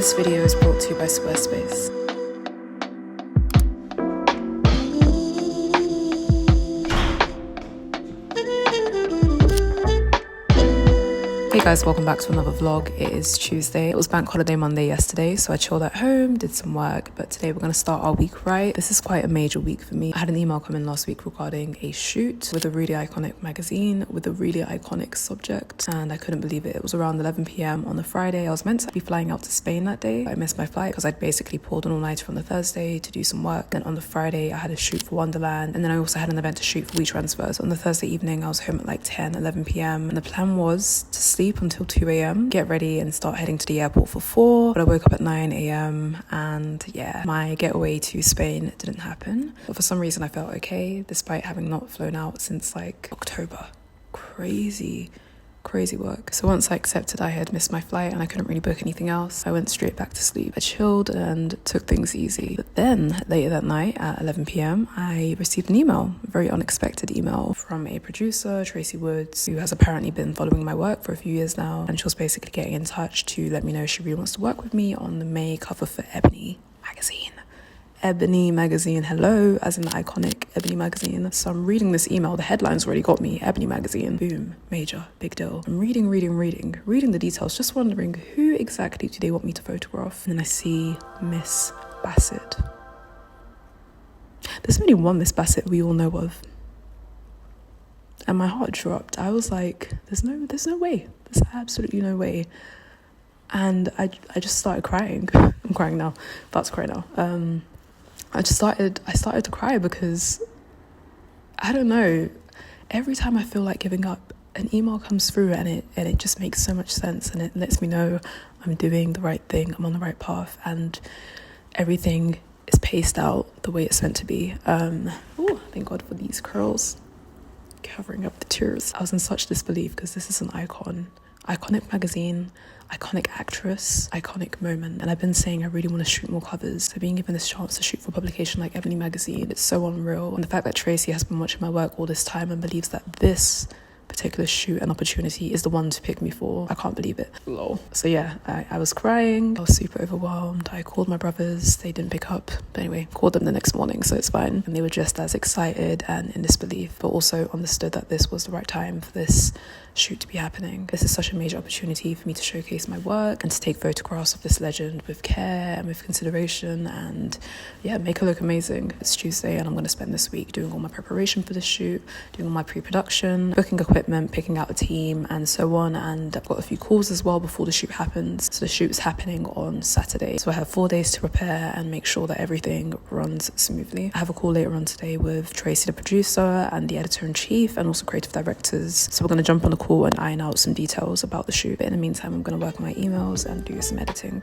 This video is brought to you by Squarespace. Hey guys, welcome back to another vlog. It is Tuesday. It was bank holiday Monday yesterday, so I chilled at home, did some work, but today we're going to start our week right. This is quite a major week for me. I had an email come in last week regarding a shoot with a really iconic magazine with a really iconic subject, and I couldn't believe it. It was around 11 p.m. on the Friday. I was meant to be flying out to Spain that day. I missed my flight because I'd basically pulled an all-nighter on the Thursday to do some work. Then on the Friday, I had a shoot for Wonderland, and then I also had an event to shoot for WeTransfer. So on the Thursday evening, I was home at like 10, 11 p.m. and the plan was to sleep until 2 a.m, get ready and start heading to the airport for 4, but I woke up at 9 a.m. and yeah, my getaway to Spain didn't happen. But for some reason I felt okay despite having not flown out since like October. Crazy work. So once I accepted I had missed my flight and I couldn't really book anything else, I went straight back to sleep. I chilled and took things easy. But then later that night at 11 p.m, I received an email, a very unexpected email from a producer, Tracy Woods, who has apparently been following my work for a few years now. And she was basically getting in touch to let me know she really wants to work with me on the May cover for Ebony Magazine. Ebony Magazine, hello, as in the iconic Ebony Magazine. So I'm reading this email, the headline's already got me, Ebony Magazine, boom, major, big deal. I'm reading the details, just wondering who exactly do they want me to photograph? And then I see Miss Bassett. There's only one Miss Bassett we all know of. And my heart dropped. I was like, there's no way. There's absolutely no way. And I just started crying. I'm crying now, about to cry now. I started to cry because, I don't know, every time I feel like giving up, an email comes through and it just makes so much sense, and it lets me know I'm doing the right thing, I'm on the right path, and everything is paced out the way it's meant to be. Thank God for these curls covering up the tears. I was in such disbelief because this is an iconic magazine, iconic actress, iconic moment. And I've been saying I really want to shoot more covers. So being given this chance to shoot for a publication like Ebony Magazine, it's so unreal. And the fact that Tracy has been watching my work all this time and believes that this particular shoot and opportunity is the one to pick me for, I can't believe it. Lol. So yeah, I was crying, I was super overwhelmed. I called my brothers, they didn't pick up, but anyway, called them the next morning, so it's fine. And they were just as excited and in disbelief, but also understood that this was the right time for this shoot to be happening. This is such a major opportunity for me to showcase my work and to take photographs of this legend with care and with consideration, and yeah, make her look amazing. It's Tuesday and I'm going to spend this week doing all my preparation for the shoot, doing all my pre-production, booking equipment, picking out a team and so on. And I've got a few calls as well before the shoot happens. So the shoot is happening on Saturday, so I have 4 days to prepare and make sure that everything runs smoothly. I have a call later on today with Tracy, the producer, and the editor-in-chief, and also creative directors. So we're going to jump on the call and iron out some details about the shoot. But in the meantime, I'm going to work on my emails and do some editing.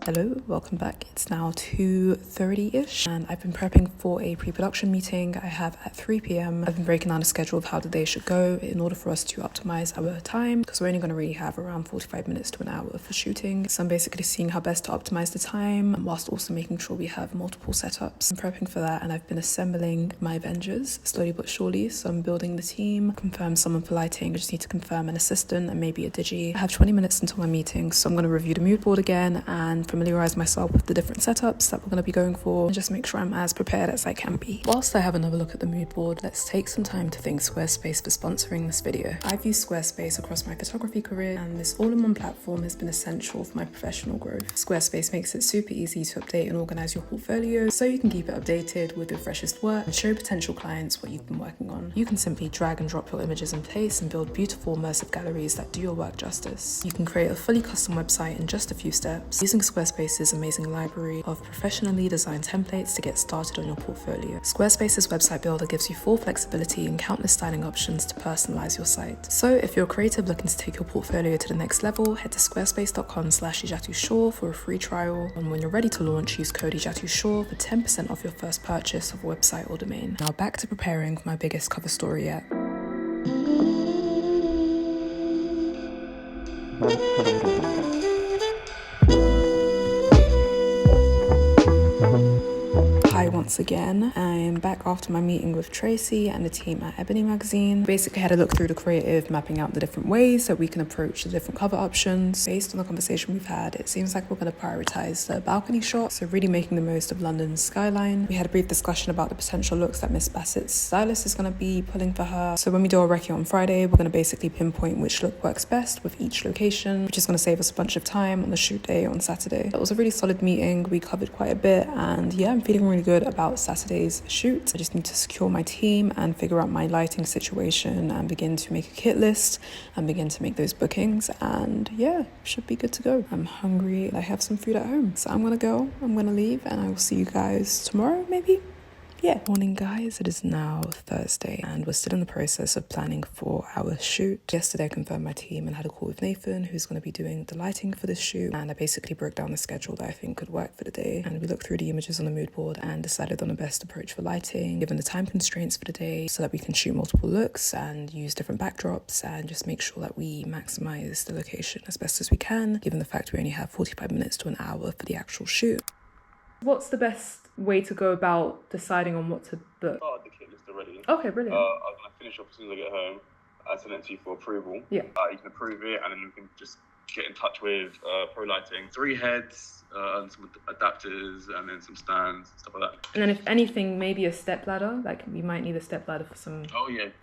Hello, welcome back. It's now 2:30ish and I've been prepping for a pre-production meeting I have at 3 p.m. I've been breaking down a schedule of how the day should go in order for us to optimize our time, because we're only going to really have around 45 minutes to an hour for shooting. So I'm basically seeing how best to optimize the time whilst also making sure we have multiple setups. I'm prepping for that and I've been assembling my Avengers slowly but surely. So I'm building the team, confirm someone for lighting. I just need to confirm an assistant and maybe a digi. I have 20 minutes until my meeting, so I'm going to review the mood board again and familiarize myself with the different setups that we're going to be going for and just make sure I'm as prepared as I can be. Whilst I have another look at the mood board, let's take some time to thank Squarespace for sponsoring this video. I've used Squarespace across my photography career and this all-in-one platform has been essential for my professional growth. Squarespace makes it super easy to update and organize your portfolio so you can keep it updated with your freshest work and show potential clients what you've been working on. You can simply drag and drop your images in place and build beautiful immersive galleries that do your work justice. You can create a fully custom website in just a few steps using Squarespace's amazing library of professionally designed templates to get started on your portfolio. Squarespace's website builder gives you full flexibility and countless styling options to personalize your site. So if you're a creative looking to take your portfolio to the next level, head to squarespace.com/ejatu.shaw for a free trial. And when you're ready to launch, use code ejatu.shaw for 10% off your first purchase of a website or domain. Now back to preparing my biggest cover story yet. Hi once again. I'm back after my meeting with Tracy and the team at Ebony Magazine. Basically had a look through the creative, mapping out the different ways that we can approach the different cover options. Based on the conversation we've had, it seems like we're going to prioritize the balcony shot, so really making the most of London's skyline. We had a brief discussion about the potential looks that Miss Bassett's stylist is going to be pulling for her. So when we do our recce on Friday, we're going to basically pinpoint which look works best with each location, which is going to save us a bunch of time on the shoot day on Saturday. It was a really solid meeting. We covered quite a bit, and yeah, I'm feeling really good about Saturday's shoot. I just need to secure my team and figure out my lighting situation and begin to make a kit list and begin to make those bookings, and yeah, should be good to go. I'm hungry. I have some food at home, so I'm gonna leave, and I will see you guys tomorrow maybe. Yeah. Morning guys, it is now Thursday and we're still in the process of planning for our shoot. Yesterday I confirmed my team and had a call with Nathan, who's going to be doing the lighting for this shoot, and I basically broke down the schedule that I think could work for the day, and we looked through the images on the mood board and decided on the best approach for lighting given the time constraints for the day, so that we can shoot multiple looks and use different backdrops and just make sure that we maximize the location as best as we can, given the fact we only have 45 minutes to an hour for the actual shoot. What's the best way to go about deciding on what to book? Oh, the kit list already. Okay, brilliant. I'm going to finish off as soon as I get home. I send it to you for approval. Yeah. You can approve it, and then you can just get in touch with Pro Lighting. 3 heads, and some adapters, and then some stands, stuff like that. And then if anything, maybe a step ladder. Like we might need a step ladder for some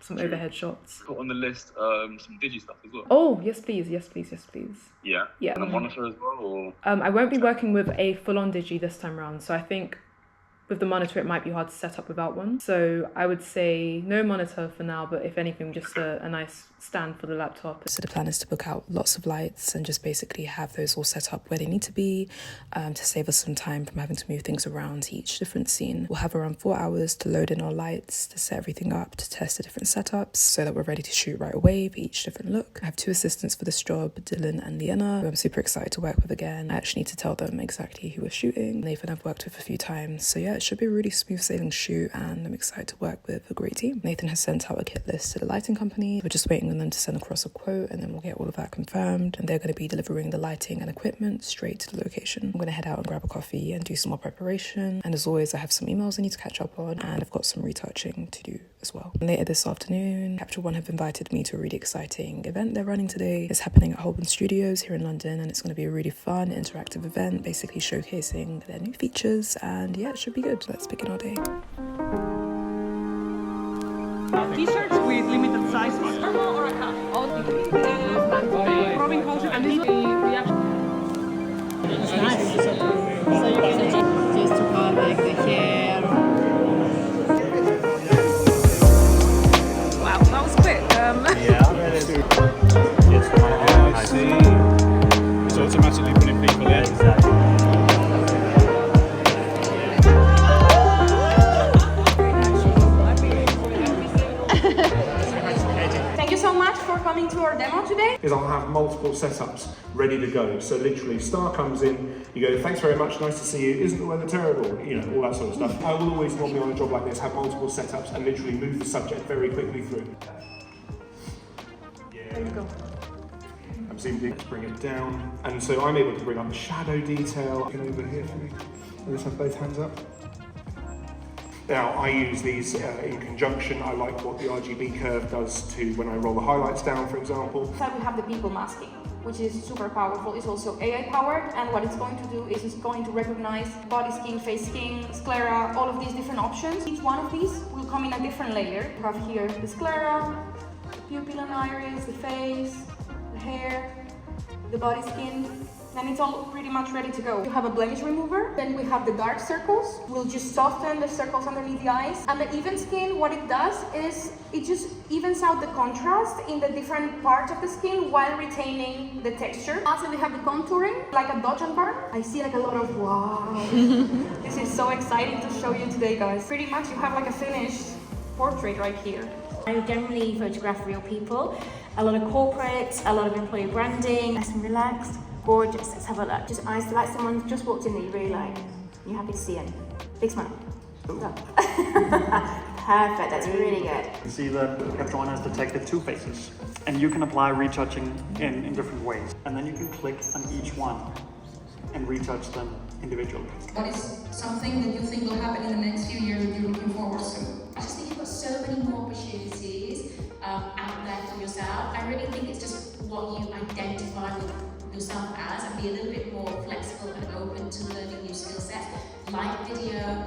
overhead shots. Put on the list some digi stuff as well. Oh, yes please, yes please, yes please. Yeah. Yeah. And a monitor as well, or? I won't be working with a full-on digi this time around, so I think with the monitor it might be hard to set up without one. So I would say no monitor for now, but if anything, just a nice stand for the laptop. So the plan is to book out lots of lights and just basically have those all set up where they need to be, to save us some time from having to move things around to each different scene. We'll have around 4 hours to load in our lights, to set everything up, to test the different setups so that we're ready to shoot right away for each different look. I have 2 assistants for this job, Dylan and Leanna, who I'm super excited to work with again. I actually need to tell them exactly who we're shooting. Nathan I've worked with a few times, so yeah, it should be a really smooth sailing shoot, and I'm excited to work with a great team. Nathan has sent out a kit list to the lighting company. We're just waiting on them to send across a quote, and then we'll get all of that confirmed, and they're going to be delivering the lighting and equipment straight to the location. I'm going to head out and grab a coffee and do some more preparation, and as always I have some emails I need to catch up on, and I've got some retouching to do as well. And later this afternoon, Capture One have invited me to a really exciting event they're running today. It's happening at Holborn Studios here in London, and it's going to be a really fun interactive event, basically showcasing their new features, and yeah, it should be good. Let's begin our day. T-shirts with limited sizes. Or a half. Robin culture, and this It's nice. So you can just to like the hair. wow, that was quick. I see. It's automatically putting people in. Exactly. Thank you so much for coming to our demo today. Is I'll have multiple setups ready to go. So literally, star comes in, you go, thanks very much, nice to see you, isn't the weather terrible? You know, all that sort of stuff. I will always normally on a job like this have multiple setups and literally move the subject very quickly through. There you go. I'm zooming in to bring it down. And so I'm able to bring up the shadow detail. Get over here for me. I just have both hands up. Now, I use these in conjunction. I like what the RGB curve does to when I roll the highlights down, for example. So we have the people masking, which is super powerful. It's also AI powered, and what it's going to do is it's going to recognize body skin, face skin, sclera, all of these different options. Each one of these will come in a different layer. We have here the sclera, the pupil and iris, the face, the hair, the body skin. And it's all pretty much ready to go. You have a blemish remover, then we have the dark circles. We'll just soften the circles underneath the eyes. And the even skin, what it does is it just evens out the contrast in the different parts of the skin while retaining the texture. Also, we have the contouring, like a dodge and burn. I see like a lot of wow. This is so exciting to show you today, guys. Pretty much you have like a finished portrait right here. I generally photograph real people, a lot of corporates, a lot of employee branding. Nice and relaxed. Gorgeous. Let's have a look. Just eyes like someone just walked in that you really like. You're happy to see him. Big smile. Perfect. That's really good. You see that Capture One has detected 2 faces, and you can apply retouching in different ways. And then you can click on each one and retouch them individually. What is something that you think will happen in the next few years that you're looking forward to? I just think you've got so many more opportunities out there for yourself. I really think it's just what you identify with yourself as, and be a little bit more flexible and open to learning new skill sets, like video,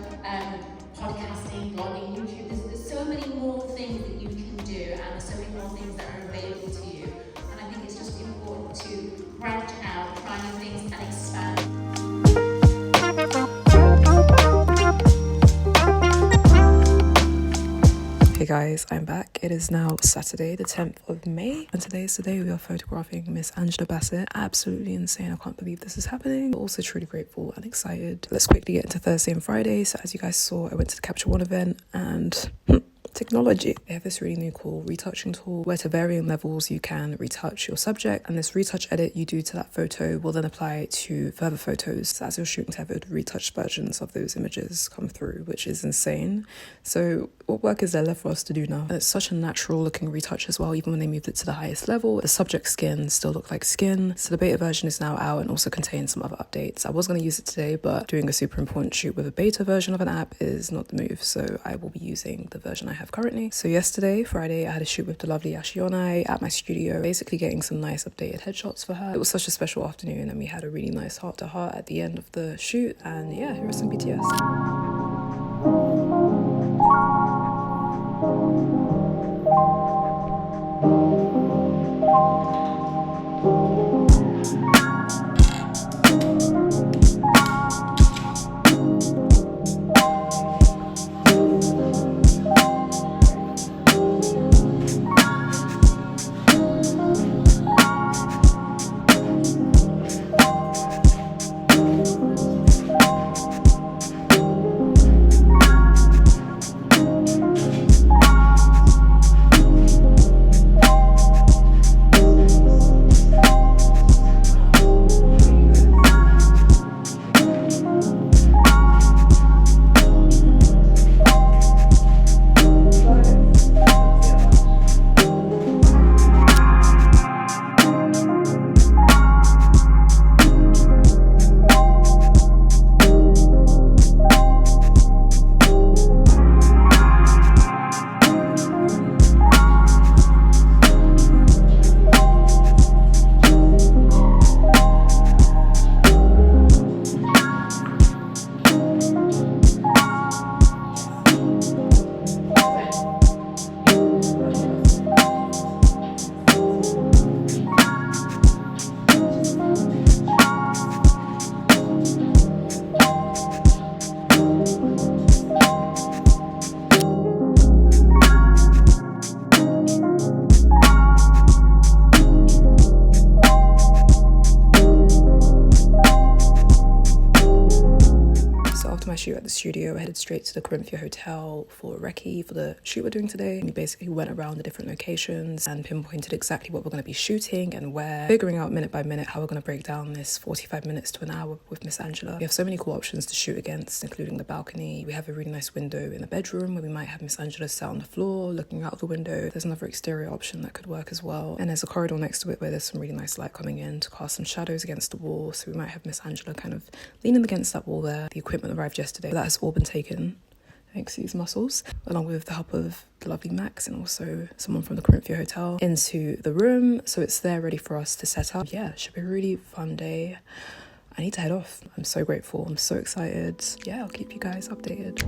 podcasting, blogging, YouTube. There's so many more things that you can do, and there's so many more things that are available to you. And I think it's just important to branch out, try new things, and expand. Hey guys, I'm back. It is now Saturday, the 10th of May, and today is the day we are photographing Miss Angela Bassett. Absolutely insane. I can't believe this is happening, but also truly grateful and excited. Let's quickly get into Thursday and Friday. So as you guys saw, I went to the Capture One event, and technology. They have this really new cool retouching tool where to varying levels you can retouch your subject, and this retouch edit you do to that photo will then apply to further photos. So as you're shooting to have retouched versions of those images come through, which is insane. So what work is there left for us to do now? And it's such a natural looking retouch as well. Even when they moved it to the highest level, the subject skin still looked like skin. So the beta version is now out and also contains some other updates. I was going to use it today, but doing a super important shoot with a beta version of an app is not the move, so I will be using the version I have currently. So yesterday, Friday, I had a shoot with the lovely Ashionai at my studio, basically getting some nice updated headshots for her. It was such a special afternoon, and we had a really nice heart-to-heart at the end of the shoot, and yeah, here are some BTS. My shoot at the studio, I headed straight to the Corinthia Hotel for recce for the shoot we're doing today. We basically went around the different locations and pinpointed exactly what we're going to be shooting and where, figuring out minute by minute how we're going to break down this 45 minutes to an hour with Miss Angela. We have so many cool options to shoot against, including the balcony. We have a really nice window in the bedroom where we might have Miss Angela sat on the floor looking out of the window. There's another exterior option that could work as well, and there's a corridor next to it where there's some really nice light coming in to cast some shadows against the wall, so we might have Miss Angela kind of leaning against that wall there. The equipment arrived yesterday. That has all been taken thanks to these muscles, along with the help of the lovely Max and also someone from the Corinthia Hotel, into the room, so it's there ready for us to set up. Yeah, it should be a really fun day. I need to head off. I'm so grateful. I'm so excited. Yeah, I'll keep you guys updated.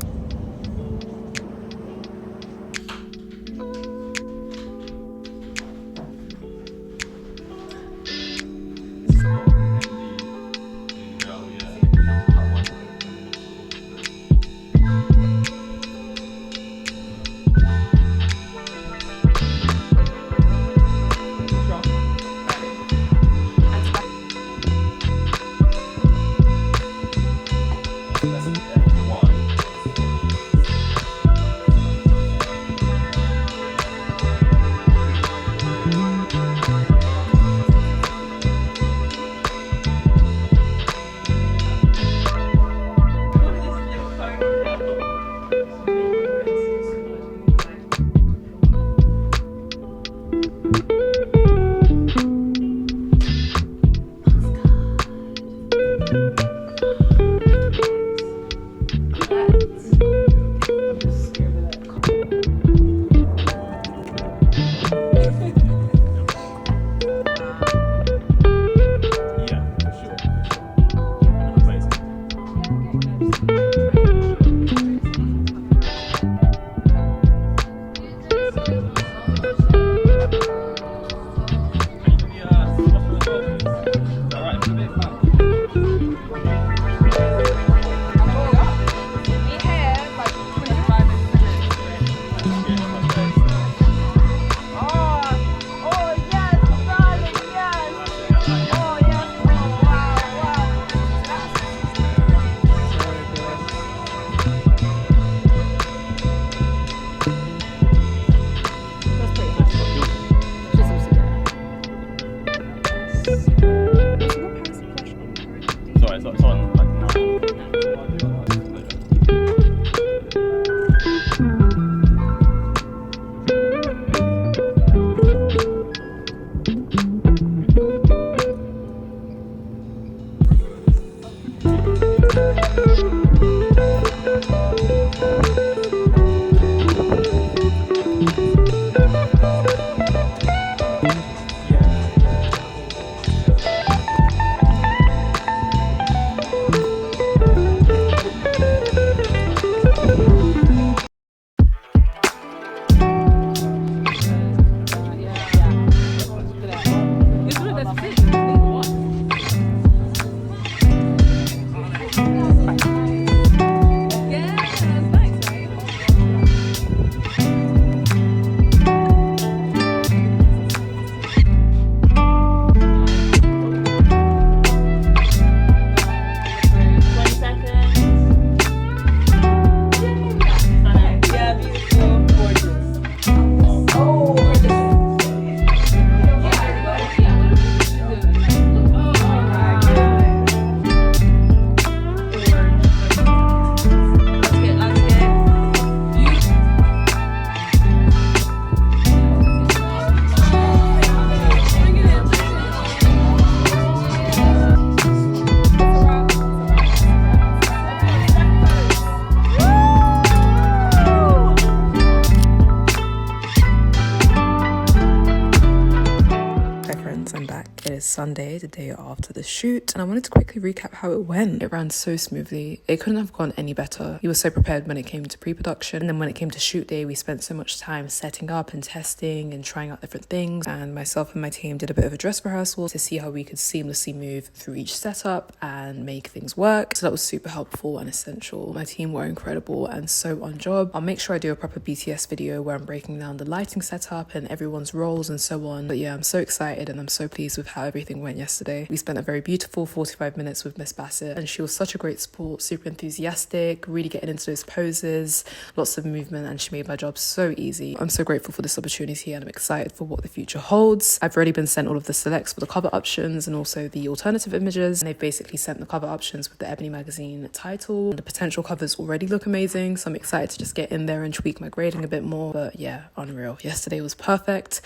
Sunday, the day after the shoot, and I wanted to quickly recap how it went. It ran so smoothly. It couldn't have gone any better. He was so prepared when it came to pre-production, and then when it came to shoot day, we spent so much time setting up and testing and trying out different things, and myself and my team did a bit of a dress rehearsal to see how we could seamlessly move through each setup and make things work. So that was super helpful and essential. My team were incredible and so on job. I'll make sure I do a proper BTS video where I'm breaking down the lighting setup and everyone's roles and so on. But yeah, I'm so excited and I'm so pleased with how everything went yesterday. We spent a very beautiful 45 minutes with Miss Bassett, and she was such a great sport, super enthusiastic, really getting into those poses, lots of movement, and she made my job so easy. I'm so grateful for this opportunity and I'm excited for what the future holds. I've already been sent all of the selects for the cover options and also the alternative images, and they've basically sent the cover options with the Ebony Magazine title. The potential covers already look amazing, so I'm excited to just get in there and tweak my grading a bit more. But yeah, unreal. Yesterday was perfect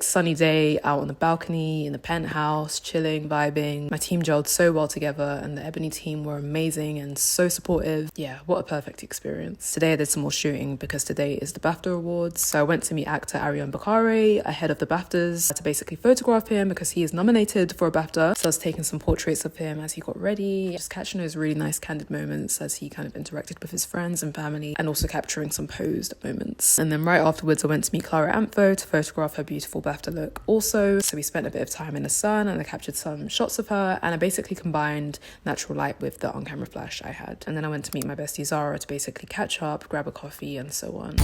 sunny day out on the balcony in the penthouse, chilling, vibing. My team gelled so well together and the Ebony team were amazing and so supportive. Yeah, what a perfect experience. Today I did some more shooting because today is the BAFTA Awards, so I went to meet actor Ariane Bakare ahead of the BAFTAs to basically photograph him because he is nominated for a BAFTA. So I was taking some portraits of him as he got ready, just catching those really nice candid moments as he kind of interacted with his friends and family, and also capturing some posed moments. And then right afterwards I went to meet Clara Ampho to photograph her beautiful BAFTA look also. So we spent a bit of time in the sun and I captured some shots of her, and I basically combined natural light with the on-camera flash I had. And then I went to meet my bestie Zara to basically catch up, grab a coffee and so on.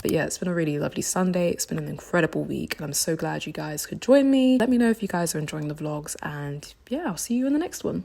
But yeah, it's been a really lovely Sunday. It's been an incredible week and I'm so glad you guys could join me. Let me know if you guys are enjoying the vlogs, and yeah, I'll see you in the next one.